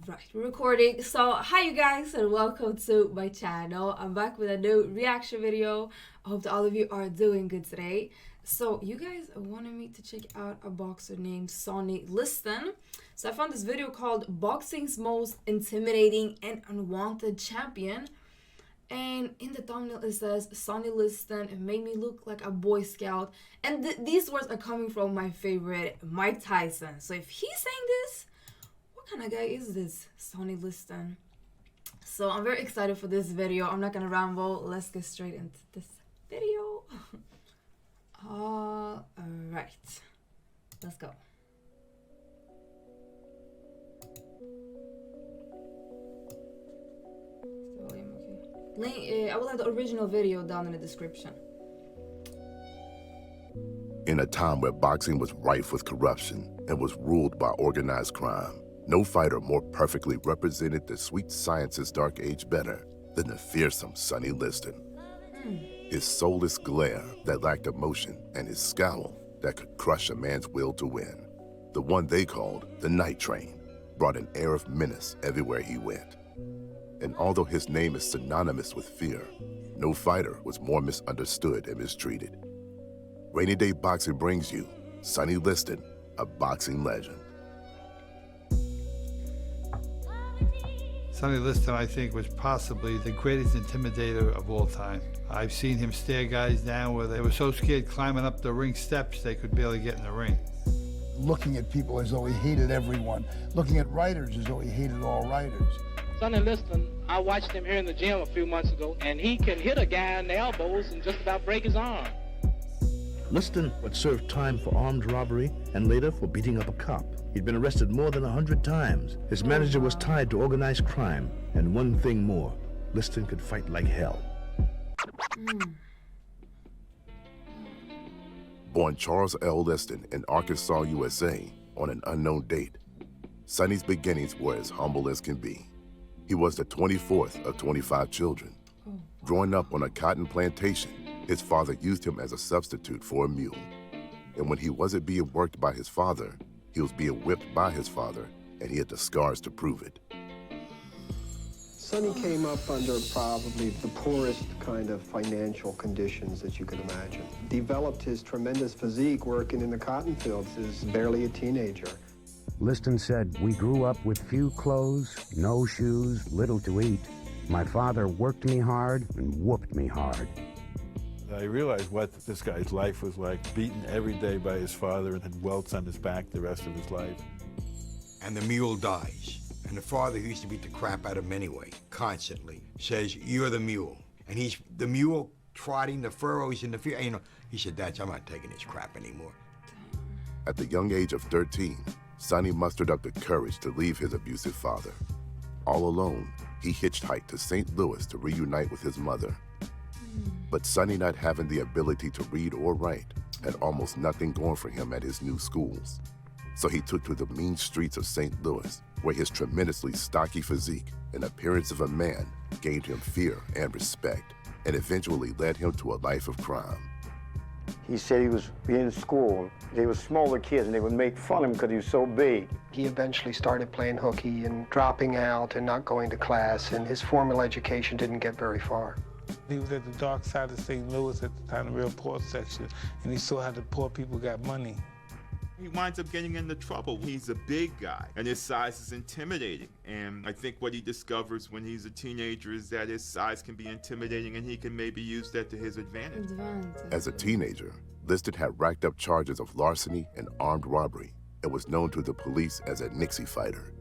Right, we're recording. So, hi you guys and welcome to my channel. I'm back with a new reaction video. I hope that all of you are doing good today. So, you guys wanted me to check out a boxer named Sonny Liston. So, I found this video called Boxing's Most Intimidating and Unwanted Champion. And in the thumbnail it says, Sonny Liston made me look like a Boy Scout. And these words are coming from my favorite, Mike Tyson. So, if he's saying this, what kind of guy is this Sonny Liston? So I'm very excited for this video. I'm not gonna ramble. Let's get straight into this video. All right, let's go. I will have the original video down in the description. In a time where boxing was rife with corruption and was ruled by organized crime, no fighter more perfectly represented the sweet science's dark age better than the fearsome Sonny Liston. His soulless glare that lacked emotion and his scowl that could crush a man's will to win, the one they called the Night Train, brought an air of menace everywhere he went. And although his name is synonymous with fear, no fighter was more misunderstood and mistreated. Rainy Day Boxing brings you Sonny Liston, a boxing legend. Sonny Liston, I think, was possibly the greatest intimidator of all time. I've seen him stare guys down where they were so scared climbing up the ring steps they could barely get in the ring. Looking at people as though he hated everyone. Looking at writers as though he hated all writers. Sonny Liston, I watched him here in the gym a few months ago, and he can hit a guy in the elbows and just about break his arm. Liston would serve time for armed robbery and later for beating up a cop. He'd been arrested more than 100 times. His manager was tied to organized crime. And one thing more, Liston could fight like hell. Born Charles L. Liston in Arkansas, USA, on an unknown date, Sonny's beginnings were as humble as can be. He was the 24th of 25 children. Growing up on a cotton plantation, his father used him as a substitute for a mule. And when he wasn't being worked by his father, he was being whipped by his father, and he had the scars to prove it. Sonny came up under probably the poorest kind of financial conditions that you could imagine. Developed his tremendous physique working in the cotton fields as barely a teenager. Liston said, "We grew up with few clothes, no shoes, little to eat. My father worked me hard and whooped me hard." I realized what this guy's life was like, beaten every day by his father and had welts on his back the rest of his life. And the mule dies. And the father, who used to beat the crap out of him anyway, constantly, says, "You're the mule." And he's the mule trotting the furrows in the field. You know, he said, "Dad, I'm not taking this crap anymore." At the young age of 13, Sonny mustered up the courage to leave his abusive father. All alone, he hitchhiked to St. Louis to reunite with his mother. But Sonny, not having the ability to read or write, had almost nothing going for him at his new schools. So he took to the mean streets of St. Louis, where his tremendously stocky physique and appearance of a man gained him fear and respect, and eventually led him to a life of crime. He said he was in school. They were smaller kids, and they would make fun of him because he was so big. He eventually started playing hooky and dropping out and not going to class, and his formal education didn't get very far. He was at the dark side of St. Louis at the time, the real poor section, and he saw how the poor people got money. He winds up getting into trouble. He's a big guy, and his size is intimidating. And I think what he discovers when he's a teenager is that his size can be intimidating, and he can maybe use that to his advantage. As a teenager, Liston had racked up charges of larceny and armed robbery and was known to the police as a Nixie fighter,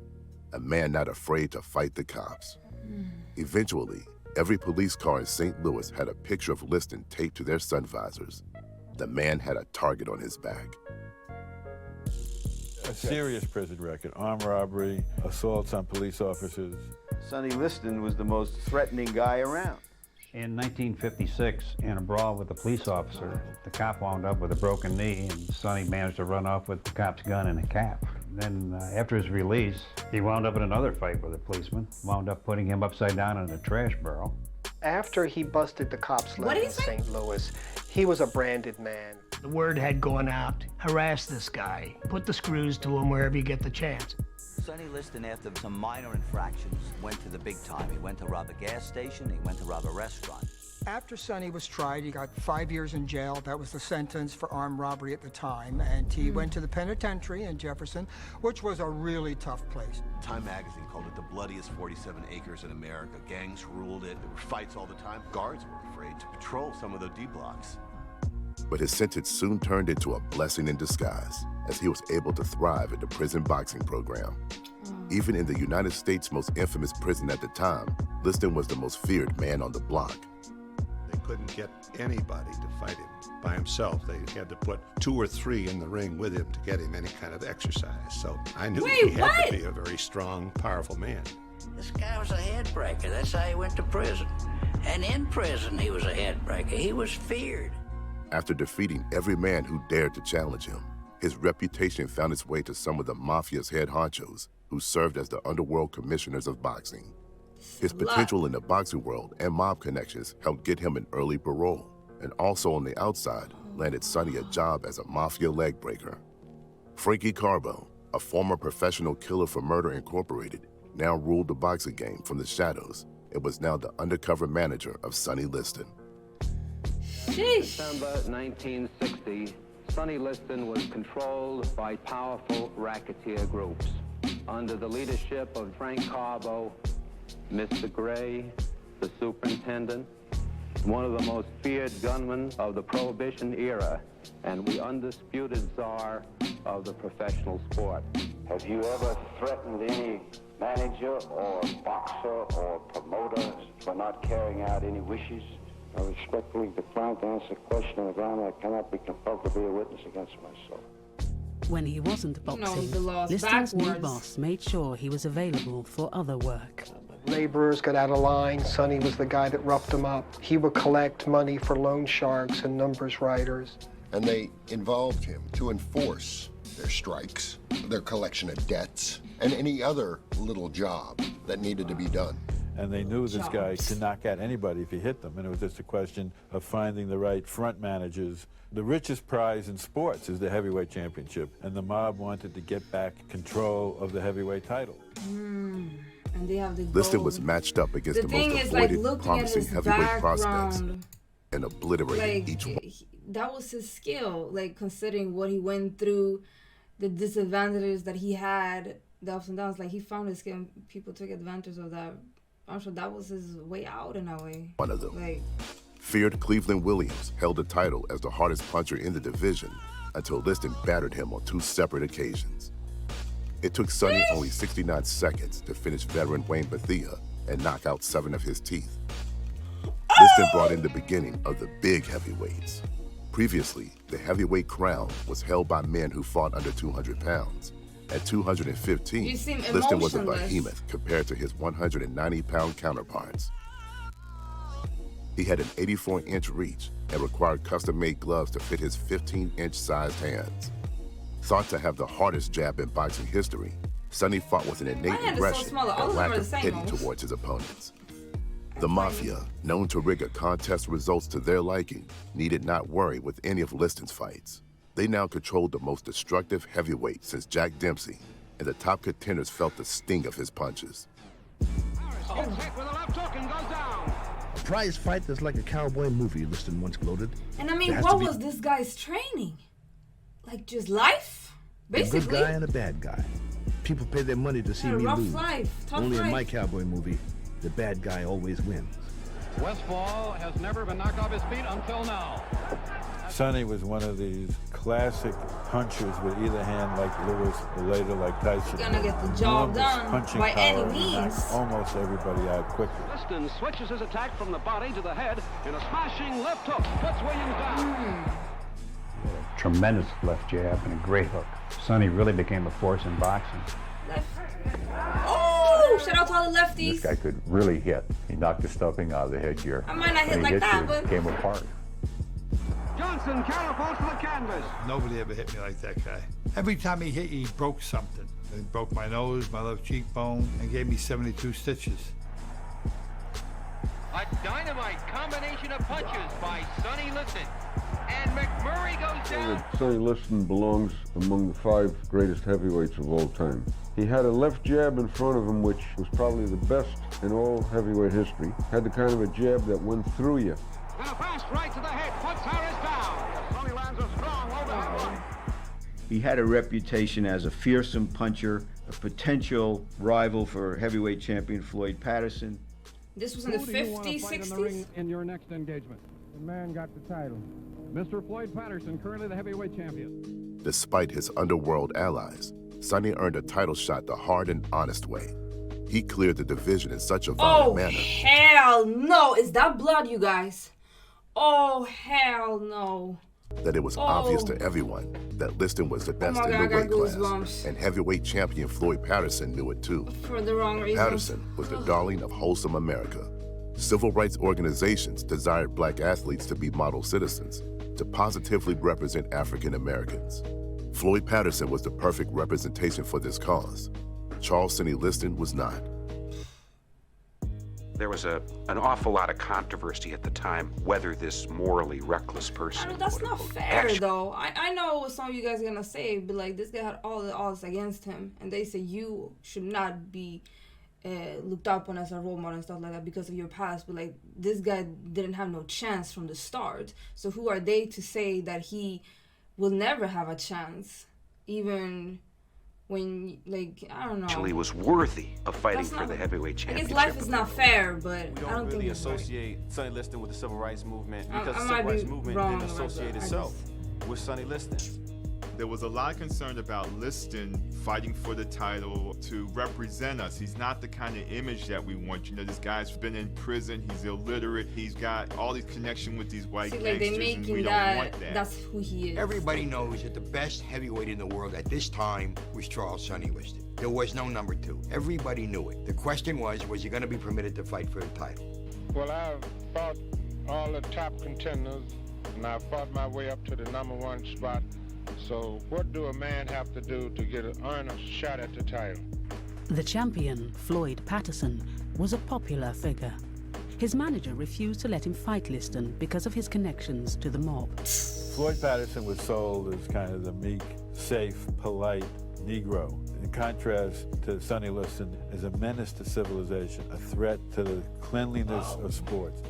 a man not afraid to fight the cops. Eventually, every police car in St. Louis had a picture of Liston taped to their sun visors. The man had a target on his back. A serious prison record, armed robbery, assaults on police officers. Sonny Liston was the most threatening guy around. In 1956, in a brawl with a police officer, the cop wound up with a broken knee, and Sonny managed to run off with the cop's gun and a cap. Then, after his release, he wound up in another fight with a policeman, wound up putting him upside down in a trash barrel. After he busted the cops' leg in St. Louis, he was a branded man. The word had gone out, harass this guy, put the screws to him wherever you get the chance. Sonny Liston, after some minor infractions, went to the big time. He went to rob a gas station, he went to rob a restaurant. After Sonny was tried, he got 5 years in jail. That was the sentence for armed robbery at the time. And he went to the penitentiary in Jefferson, which was a really tough place. Time magazine called it the bloodiest 47 acres in America. Gangs ruled it. There were fights all the time. Guards were afraid to patrol some of the D blocks. But his sentence soon turned into a blessing in disguise, as he was able to thrive in the prison boxing program. Even in the United States' most infamous prison at the time, Liston was the most feared man on the block. They couldn't get anybody to fight him by himself. They had to put 2 or 3 in the ring with him to get him any kind of exercise. So I knew he had to be a very strong, powerful man. This guy was a headbreaker. That's how he went to prison. And in prison, he was a headbreaker. He was feared. After defeating every man who dared to challenge him, his reputation found its way to some of the mafia's head honchos, who served as the underworld commissioners of boxing. His potential in the boxing world and mob connections helped get him an early parole, and also on the outside landed Sonny a job as a mafia leg breaker. Frankie Carbo, a former professional killer for Murder Incorporated, now ruled the boxing game from the shadows and was now the undercover manager of Sonny Liston. December 1960, Sonny Liston was controlled by powerful racketeer groups under the leadership of Frank Carbo, Mr. Gray, the superintendent, one of the most feared gunmen of the Prohibition era, and the undisputed czar of the professional sport. Have you ever threatened any manager or boxer or promoter for not carrying out any wishes? I respectfully decline to answer the question on the ground that I cannot be compelled to be a witness against myself. When he wasn't boxing, Liston's new boss made sure he was available for other work. Laborers got out of line. Sonny was the guy that roughed them up. He would collect money for loan sharks and numbers writers. And they involved him to enforce their strikes, their collection of debts, and any other little job that needed to be done. And they knew this guy could knock out anybody if he hit them, and it was just a question of finding the right front managers. The richest prize in sports is the heavyweight championship, and the mob wanted to get back control of the heavyweight title. And they have the Liston was matched up against the most avoided, promising heavyweight prospects and obliterated each one. That was his skill, like considering what he went through, the disadvantages that he had, the ups and downs. Like he found his skill, and people took advantage of that. I'm sure that was his way out in a way. One of them. Like, feared Cleveland Williams held the title as the hardest puncher in the division until Liston battered him on 2 separate occasions. It took Sonny only 69 seconds to finish veteran Wayne Bethea and knock out 7 of his teeth. Liston brought in the beginning of the big heavyweights. Previously, the heavyweight crown was held by men who fought under 200 pounds. At 215, Liston was a behemoth compared to his 190-pound counterparts. He had an 84-inch reach and required custom-made gloves to fit his 15-inch sized hands. Thought to have the hardest jab in boxing history, Sonny fought with an innate aggression and lack of pity towards his opponents. The Mafia, known to rig a contest results to their liking, needed not worry with any of Liston's fights. They now controlled the most destructive heavyweight since Jack Dempsey, and the top contenders felt the sting of his punches. A prize fight that's like a cowboy movie, Liston once gloated. and I mean, what was this guy's training? Like just life, basically. A good guy and a bad guy. People pay their money to see me lose. Only in my cowboy movie, the bad guy always wins. Westfall has never been knocked off his feet until now. Sonny was one of these classic punchers with either hand, like Lewis, or later like Tyson. Gonna get the job done by any means. Almost everybody out quickly. Liston switches his attack from the body to the head in a smashing left hook. Puts Williams down. Tremendous left jab and a great hook. Sonny really became a force in boxing. Oh, shout out to all the lefties. This guy could really hit. He knocked the stuffing out of the headgear. I might not hit like that, but it came apart. Johnson counterpulls to the canvas. Nobody ever hit me like that guy. Every time he hit, he broke something. He broke my nose, my left cheekbone, and gave me 72 stitches. A dynamite combination of punches by Sonny Liston. And McMurray goes down. Sonny Liston belongs among the 5 greatest heavyweights of all time. He had a left jab in front of him, which was probably the best in all heavyweight history. Had the kind of a jab that went through you. And a fast right to the head puts Harris down. Sonny lands a strong overhead right. He had a reputation as a fearsome puncher, a potential rival for heavyweight champion Floyd Patterson. This was in the 50s, 60s? In your next engagement, the man got the title. Mr. Floyd Patterson, currently the heavyweight champion. Despite his underworld allies, Sonny earned a title shot the hard and honest way. He cleared the division in such a violent manner. Hell no! Is that blood, you guys? Oh, hell no. That it was obvious to everyone that Liston was the best in the weight class, and heavyweight champion Floyd Patterson knew it too. For the wrong reasons. Patterson was the darling of wholesome America. Civil rights organizations desired black athletes to be model citizens, to positively represent African Americans. Floyd Patterson was the perfect representation for this cause. Charles Sonny Liston was not. There was an awful lot of controversy at the time whether this morally reckless person. That's not fair, though. I know what some of you guys are gonna say, but like this guy had all the odds against him, and they say you should not be looked up on as a role model and stuff like that because of your past. But like this guy didn't have no chance from the start. So who are they to say that he will never have a chance, even when, like, I don't know. Actually was worthy of fighting for the heavyweight I championship. guess life is not fair, but we I don't really think it's associate Sonny Liston with the civil rights movement because I the might civil rights be movement wrong didn't about associate that. itself with Sonny Liston. There was a lot of concern about Liston fighting for the title to represent us. He's not the kind of image that we want. You know, this guy's been in prison. He's illiterate. He's got all these connection with these white gangsters, and we don't want that. That's who he is. Everybody knows that the best heavyweight in the world at this time was Charles Sonny Liston. There was no number 2. Everybody knew it. The question was he going to be permitted to fight for the title? Well, I've fought all the top contenders, and I fought my way up to the #1 spot. So what do a man have to do to earn a shot at the title? The champion, Floyd Patterson, was a popular figure. His manager refused to let him fight Liston because of his connections to the mob. Floyd Patterson was sold as kind of the meek, safe, polite Negro. In contrast to Sonny Liston as a menace to civilization, a threat to the cleanliness of sports.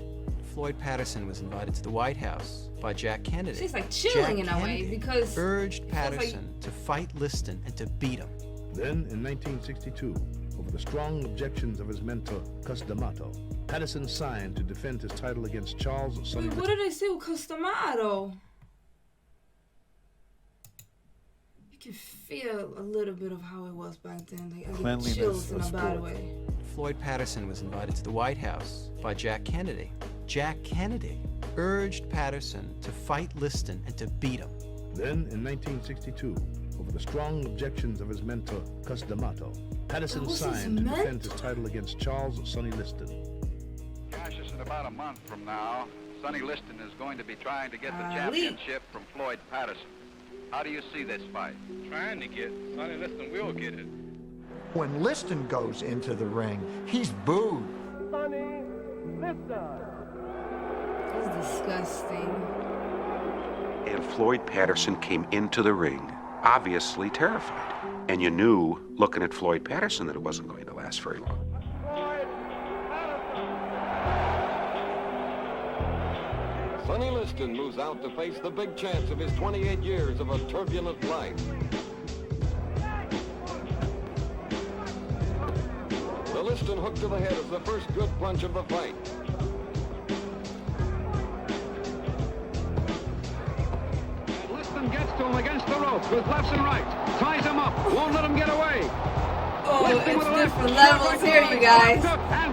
Floyd Patterson was invited to the White House by Jack Kennedy. She's like chilling Jack in a way Kennedy because urged Patterson to fight Liston and to beat him. Then, in 1962, over the strong objections of his mentor, Cus D'Amato, Patterson signed to defend his title against Charles Sonny Liston. What did they say with Cus D'Amato? You can feel a little bit of how it was back then. Like, I get chills in a bad way. Floyd Patterson was invited to the White House by Jack Kennedy. Jack Kennedy urged Patterson to fight Liston and to beat him. Then, in 1962, over the strong objections of his mentor, Cus D'Amato, Patterson signed to defend his title against Charles Sonny Liston. Cassius, in about a month from now, Sonny Liston is going to be trying to get the championship from Floyd Patterson. How do you see this fight? Trying to get Sonny Liston will get it. When Liston goes into the ring, he's booed. Sonny Liston. That's disgusting. And Floyd Patterson came into the ring obviously terrified. And you knew, looking at Floyd Patterson, that it wasn't going to last very long. Sonny Liston moves out to face the big chance of his 28 years of a turbulent life. The Liston hook to the head is the first good punch of the fight. Liston gets to him against the ropes with lefts and rights, ties him up, won't let him get away. Oh, it's different levels here, you guys.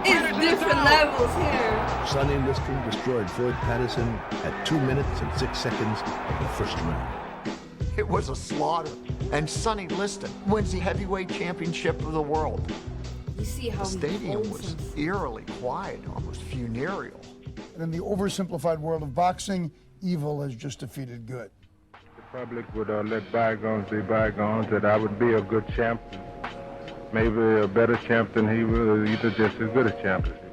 It's different levels here. Sonny Liston destroyed Floyd Patterson at 2 minutes and 6 seconds of the first round. It was a slaughter, and Sonny Liston wins the heavyweight championship of the world. You see how the stadium was eerily quiet, almost funereal. In the oversimplified world of boxing, evil has just defeated good. The public would let bygones be bygones, that I would be a good champ, maybe a better champ than he was, either just as good a champ as he was.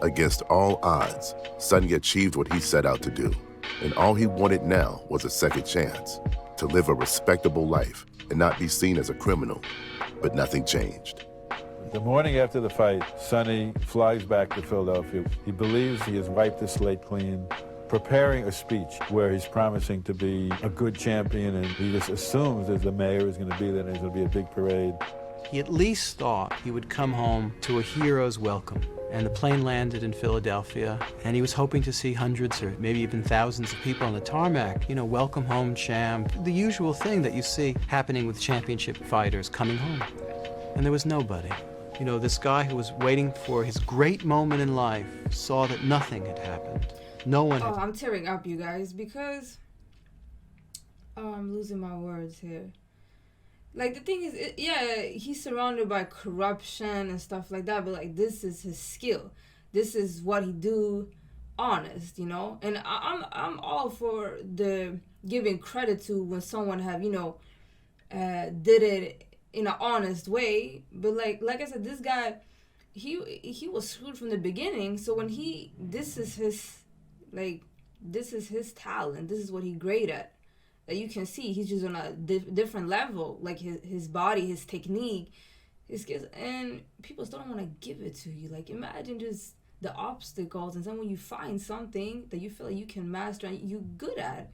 Against all odds, Sonny achieved what he set out to do. and all he wanted now was a second chance to live a respectable life and not be seen as a criminal. But nothing changed. The morning after the fight, Sonny flies back to Philadelphia. He believes he has wiped the slate clean, preparing a speech where he's promising to be a good champion, and he just assumes that the mayor is going to be there and there's going to be a big parade. He at least thought he would come home to a hero's welcome. And the plane landed in Philadelphia, and he was hoping to see hundreds or maybe even thousands of people on the tarmac. You know, welcome home, champ. The usual thing that you see happening with championship fighters coming home. And there was nobody. You know, this guy who was waiting for his great moment in life saw that nothing had happened. No one had... Oh, I'm tearing up, you guys, because... Oh, I'm losing my words here. Like, the thing is, yeah, he's surrounded by corruption and stuff like that, but, like, this is his skill. This is what he do honest, you know? And I'm all for the giving credit to when someone have, you know, did it in an honest way. But, like I said, this guy, he was screwed from the beginning. So when this is his talent. This is what he great at. That you can see he's just on a different level, like his body, his technique, his skills, and people still don't want to give it to you. Like, imagine just the obstacles, and then when you find something that you feel like you can master and you're good at,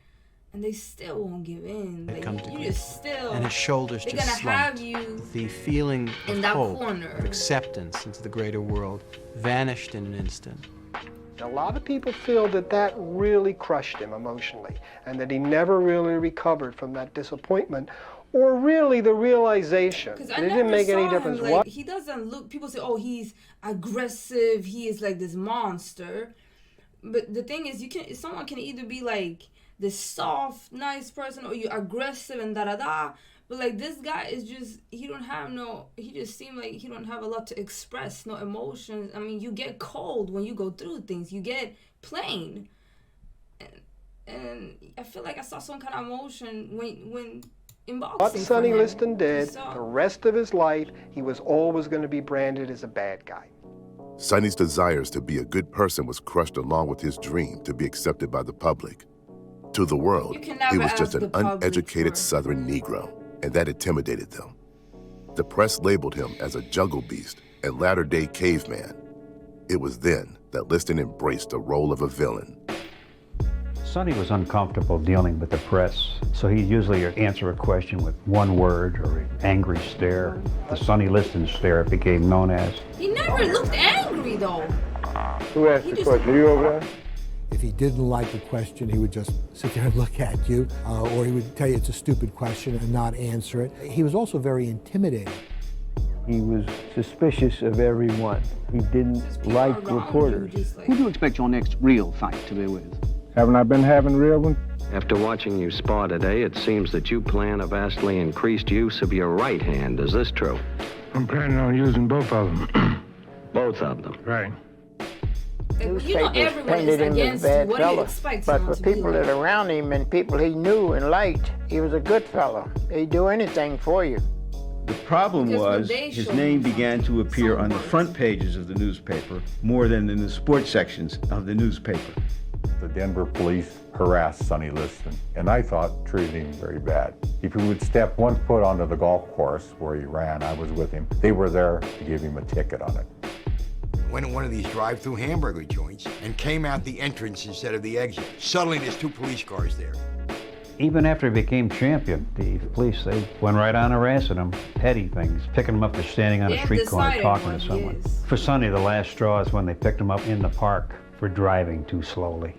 and they still won't give in. Like, you just still, and his shoulders they're just gonna slumped. have you The feeling in of that hope, corner. of acceptance into the greater world vanished in an instant. A lot of people feel that that really crushed him emotionally and that he never really recovered from that disappointment or really the realization that it didn't make any difference like, what. He doesn't look, people say, oh, he's aggressive, he is like this monster. But the thing is, someone can either be like this soft, nice person, or you're aggressive and da-da-da. But like, this guy is just, he just seemed like he don't have a lot to express, no emotions. I mean, you get cold when you go through things. You get plain. And I feel like I saw some kind of emotion when in boxing. What Sonny Liston did, the rest of his life, he was always going to be branded as a bad guy. Sonny's desires to be a good person was crushed along with his dream to be accepted by the public. To the world, he was just an uneducated Southern Negro, and that intimidated them. The press labeled him as a jungle beast and latter-day caveman. It was then that Liston embraced the role of a villain. Sonny was uncomfortable dealing with the press, so he'd usually answer a question with one word or an angry stare. The Sonny Liston stare became known as. He never looked angry, though. Who asked the question? You over there? If he didn't like the question, he would just sit there and look at you, or he would tell you it's a stupid question and not answer it. He was also very intimidating. He was suspicious of everyone. He didn't like reporters. Who do you expect your next real fight to be with? Haven't I been having real ones? After watching you spar today, it seems that you plan a vastly increased use of your right hand. Is this true? I'm planning on using both of them. Both of them? Right. Newspapers painted him as a bad fella, but for people that are around him and people he knew and liked, he was a good fella. He'd do anything for you. The problem was his name began to appear on the front pages of the newspaper more than in the sports sections of the newspaper. The Denver police harassed Sonny Liston, and I thought treated him very bad. If he would step one foot onto the golf course where he ran, I was with him. They were there to give him a ticket on it. Went in one of these drive-through hamburger joints and came out the entrance instead of the exit. Suddenly there's two police cars there. Even after he became champion, the police, they went right on harassing him, petty things, picking him up for standing on a street corner talking to someone. For Sonny, the last straw is when they picked him up in the park for driving too slowly.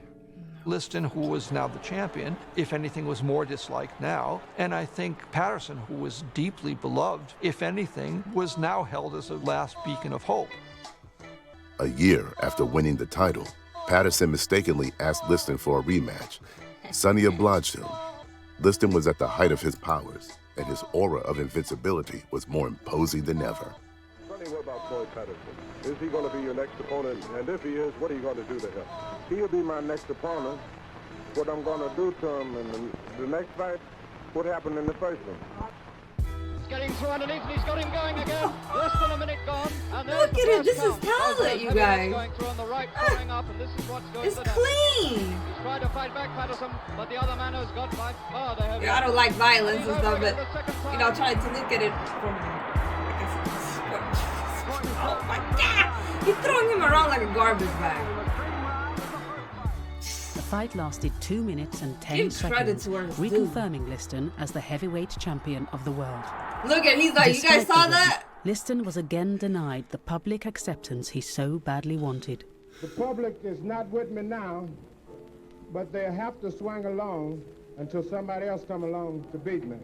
Liston, who was now the champion, if anything, was more disliked now. And I think Patterson, who was deeply beloved, if anything, was now held as a last beacon of hope. A year after winning the title, Patterson mistakenly asked Liston for a rematch. Sonny obliged him. Liston was at the height of his powers, and his aura of invincibility was more imposing than ever. Sonny, what about Floyd Patterson? Is he going to be your next opponent? And if he is, what are you going to do to him? He'll be my next opponent. What I'm going to do to him in the next fight, what happened in the first one. Getting through underneath, and he's got him going again. Less than a minute gone, and there's the at it. This is talent, you guys. It's clean. He's tried to fight back, Patterson, but the other man has got by far the heaviest. Yeah, I don't like violence and stuff, but you know, trying to look at it from. Oh my God! He's throwing him around like a garbage bag. The fight lasted 2 minutes and 10 seconds, reconfirming Liston as the heavyweight champion of the world. Look at, he's like, you guys saw that? Liston was again denied the public acceptance he so badly wanted. The public is not with me now, but they have to swing along until somebody else come along to beat me.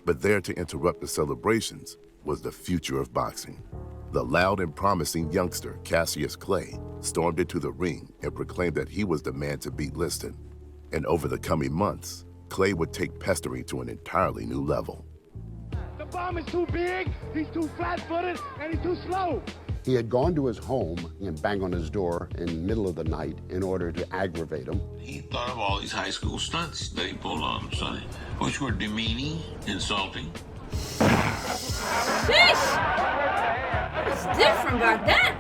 But there to interrupt the celebrations was the future of boxing. The loud and promising youngster, Cassius Clay, stormed into the ring and proclaimed that he was the man to beat Liston. And over the coming months, Clay would take pestering to an entirely new level. The bomb is too big, he's too flat-footed, and he's too slow. He had gone to his home and banged on his door in the middle of the night in order to aggravate him. He thought of all these high school stunts that he pulled on him, Sonny, which were demeaning, insulting. It's different back then.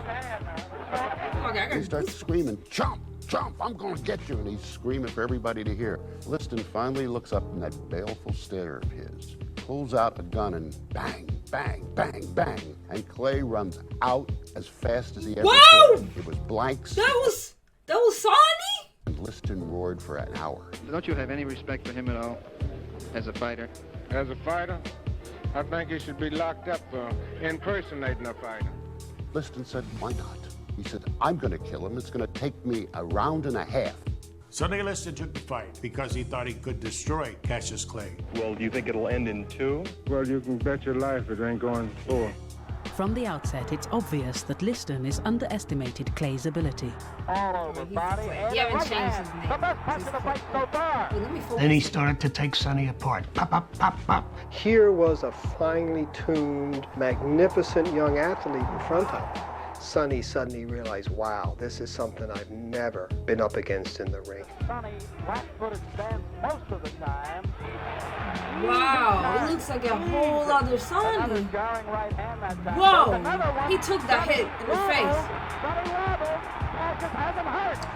Okay, he starts screaming, "Jump, jump, I'm gonna get you," and he's screaming for everybody to hear. Liston finally looks up in that baleful stare of his, pulls out a gun and bang, bang, bang, bang, and Clay runs out as fast as he ever could. It was blanks. That was Sonny? And Liston roared for an hour. Don't you have any respect for him at all, as a fighter? As a fighter, I think he should be locked up for impersonating a fighter. Liston said, "Why not?" He said, "I'm going to kill him. It's going to take me a round and a half." Sonny Liston took the fight because he thought he could destroy Cassius Clay. Well, do you think it'll end in 2? Well, you can bet your life it ain't going 4. From the outset, it's obvious that Liston has underestimated Clay's ability. All over, body. He haven't changed his name. The best punch of the fight so far. Then he started to take Sonny apart. Pop, pop, pop, pop. Here was a finely tuned, magnificent young athlete in front of him. Sonny suddenly realized, wow, this is something I've never been up against in the ring. Sonny, flat-footed stance most of the time. Wow, it looks like a whole other Sonny. Whoa, he took that hit in the face. Sonny wobbles, just has him hurt.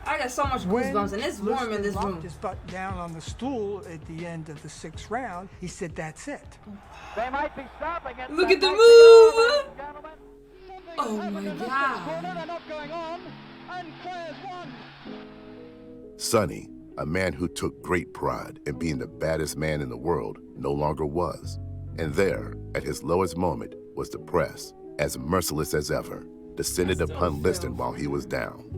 I got so much goosebumps, and it's warm in this room. His butt down on the stool at the end of the 6th round. He said, "That's it." They might be stopping it. Look at the move! Oh my God! Sonny, a man who took great pride in being the baddest man in the world, no longer was. And there, at his lowest moment, was the press, as merciless as ever, descended upon Liston while he was down.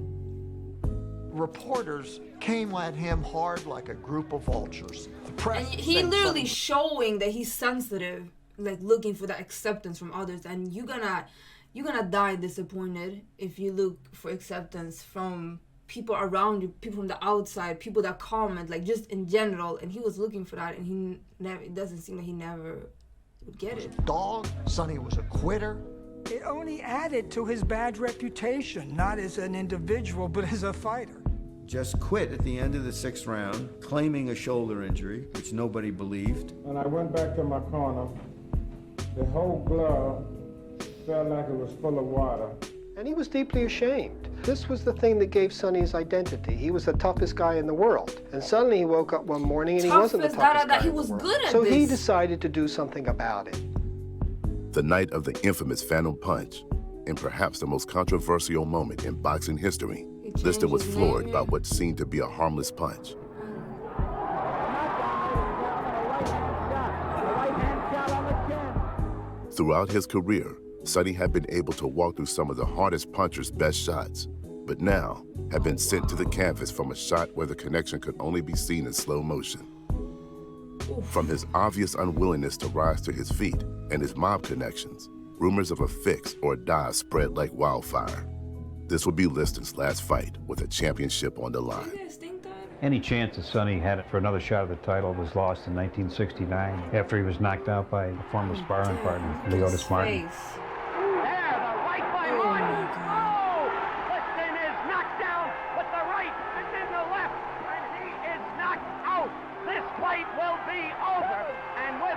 Reporters came at him hard like a group of vultures. The press and he literally showing that he's sensitive, like looking for that acceptance from others, and you're gonna die disappointed if you look for acceptance from people around you, people from the outside, people that comment, like just in general. And he was looking for that, and he never. It doesn't seem like he never would get it. Dog, Sonny was a quitter. It only added to his bad reputation, not as an individual, but as a fighter. Just quit at the end of the 6th round, claiming a shoulder injury, which nobody believed. When I went back to my corner, the whole glove felt like it was full of water. And he was deeply ashamed. This was the thing that gave Sonny his identity. He was the toughest guy in the world. And suddenly he woke up one morning and he wasn't the toughest guy in the world. So he decided to do something about it. The night of the infamous Phantom Punch, and perhaps the most controversial moment in boxing history, Liston was floored by what seemed to be a harmless punch. Throughout his career, Sonny had been able to walk through some of the hardest punchers' best shots, but now had been sent to the canvas from a shot where the connection could only be seen in slow motion. From his obvious unwillingness to rise to his feet and his mob connections, rumors of a fix or a die spread like wildfire. This would be Liston's last fight with a championship on the line. Any chance that Sonny had it for another shot at the title was lost in 1969 after he was knocked out by a former sparring partner, Leotis Martin. Liston is knocked down with the right and then the left, and he is knocked out. This fight will be over, and with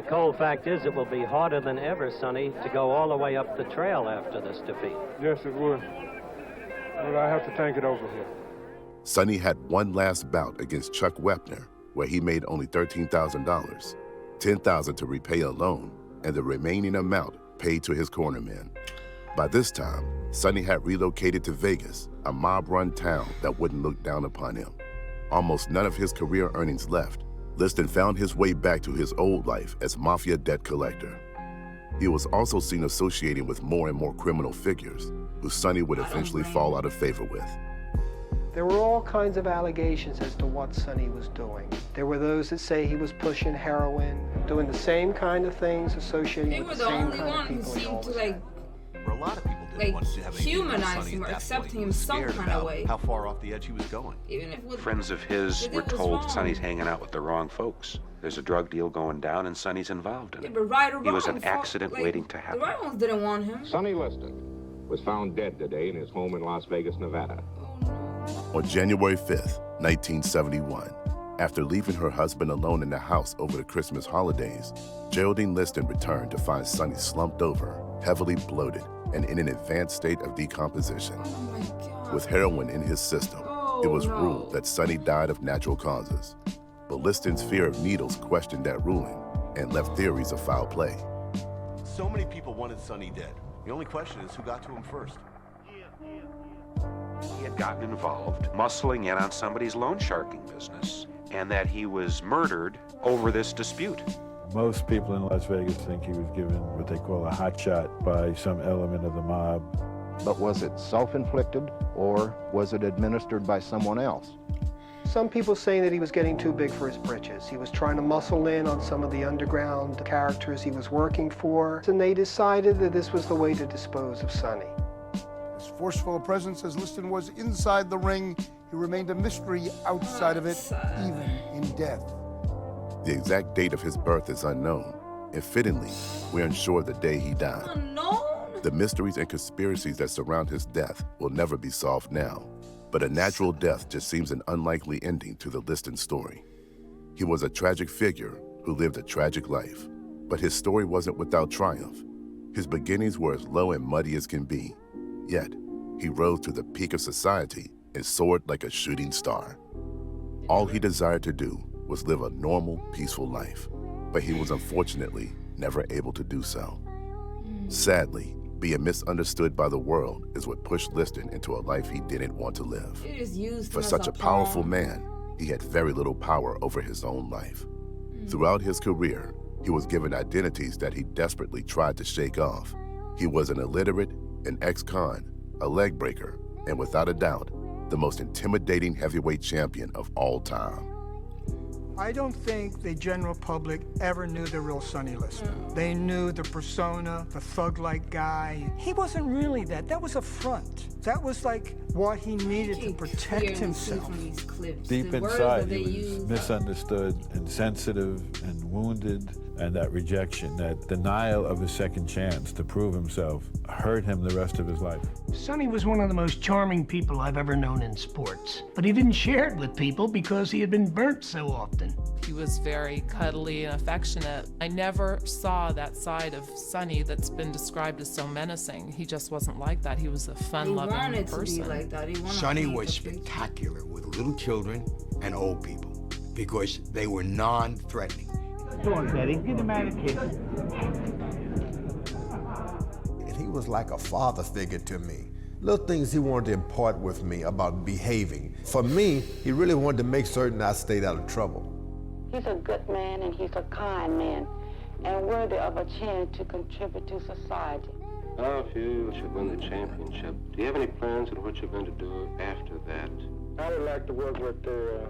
The cold fact is it will be harder than ever, Sonny, to go all the way up the trail after this defeat. Yes, it would. But I have to think it over here. Sonny had one last bout against Chuck Wepner, where he made only $13,000, $10,000 to repay a loan, and the remaining amount paid to his cornermen. By this time, Sonny had relocated to Vegas, a mob-run town that wouldn't look down upon him. Almost none of his career earnings left, Liston found his way back to his old life as mafia debt collector. He was also seen associating with more and more criminal figures, who Sonny would eventually fall out of favor with. There were all kinds of allegations as to what Sonny was doing. There were those that say he was pushing heroin, doing the same kind of things, associating with the same kind of people. They were the only one who seemed to like, a lot of people didn't want to have humanize him or accept him some kind of way. How far off the edge he was going. Even if friends of his were told Sonny's hanging out with the wrong folks. There's a drug deal going down and Sonny's involved in it. But right or wrong, he was an accident waiting to happen. The right ones didn't want him. Sonny Liston was found dead today in his home in Las Vegas, Nevada. On January 5th, 1971, after leaving her husband alone in the house over the Christmas holidays, Geraldine Liston returned to find Sonny slumped over, heavily bloated, and in an advanced state of decomposition. With heroin in his system, it was ruled that Sonny died of natural causes. But Liston's fear of needles questioned that ruling and left theories of foul play. So many people wanted Sonny dead. The only question is who got to him first. He had gotten involved, muscling in on somebody's loan sharking business, and that he was murdered over this dispute. Most people in Las Vegas think he was given what they call a hot shot by some element of the mob. But was it self-inflicted, or was it administered by someone else? Some people saying that he was getting too big for his britches. He was trying to muscle in on some of the underground characters he was working for, and they decided that this was the way to dispose of Sonny. As forceful a presence as Liston was inside the ring, he remained a mystery outside of it, even in death. The exact date of his birth is unknown, and fittingly, we're unsure of the day he died. The mysteries and conspiracies that surround his death will never be solved now, but a natural death just seems an unlikely ending to the Liston story. He was a tragic figure who lived a tragic life, but his story wasn't without triumph. His beginnings were as low and muddy as can be, yet he rose to the peak of society and soared like a shooting star. All he desired to do was live a normal, peaceful life, but he was unfortunately never able to do so. Sadly, being misunderstood by the world is what pushed Liston into a life he didn't want to live. For such a powerful man, he had very little power over his own life. Throughout his career, he was given identities that he desperately tried to shake off. He was an illiterate, an ex-con, a leg breaker, and without a doubt, the most intimidating heavyweight champion of all time. I don't think the general public ever knew the real Sonny Liston. They knew the persona, the thug-like guy. He wasn't really that. That was a front. That was like what he needed to protect himself. Deep inside, he was misunderstood and sensitive and wounded, and that rejection, that denial of a second chance to prove himself, hurt him the rest of his life. Sonny was one of the most charming people I've ever known in sports, but he didn't share it with people because he had been burnt so often. He was very cuddly and affectionate. I never saw that side of Sonny that's been described as so menacing. He just wasn't like that. He was a fun-loving person. Like that. Sonny was spectacular with little children and old people because they were non-threatening. Go on, Betty, give the man a kiss. And he was like a father figure to me. Little things he wanted to impart with me about behaving. For me, he really wanted to make certain I stayed out of trouble. He's a good man and he's a kind man and worthy of a chance to contribute to society. Now, if you should win the championship, do you have any plans on what you're going to do after that? I would like to work with the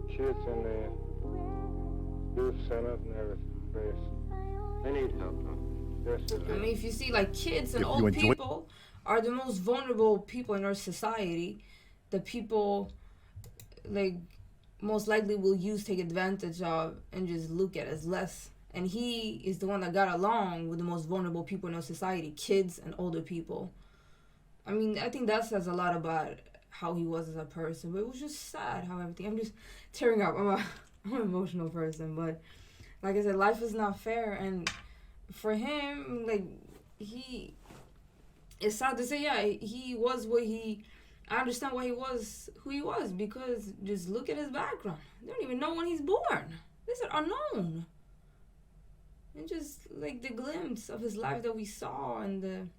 kids in the youth centers and everything. They need help, huh? Yes, I mean, if you see, like, kids and old people are the most vulnerable people in our society. The people, like, most likely will take advantage of and just look at as less. And he is the one that got along with the most vulnerable people in our society, kids and older people. I mean, I think that says a lot about how he was as a person. But it was just sad how everything... I'm just tearing up. I'm an emotional person. But like I said, life is not fair, and for him, like, it's sad to say, yeah, he was what he. I understand why he was who he was, because just look at his background. They don't even know when he's born. These are unknown. And just like the glimpse of his life that we saw and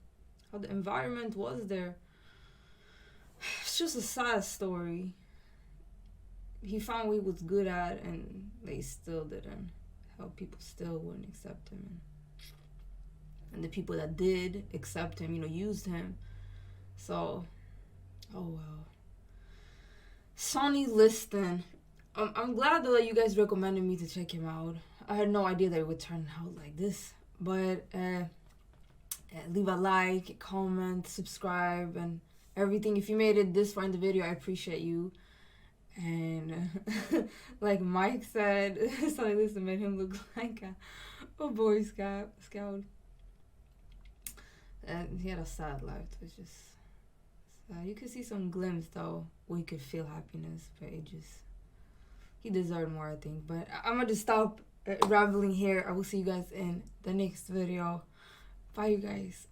how the environment was there. It's just a sad story. He found what he was good at, and they still didn't. How people still wouldn't accept him. And the people that did accept him, used him. So, oh well. Sonny Liston. I'm glad though that you guys recommended me to check him out. I had no idea that it would turn out like this. But leave a like, comment, subscribe, and everything. If you made it this far in the video, I appreciate you. And like Mike said, Sonny Liston made him look like a Boy Scout. And he had a sad life. It was just sad. You could see some glimpse though, where he could feel happiness, but he deserved more, I think. But I'm gonna just stop rambling here. I will see you guys in the next video. Bye, you guys.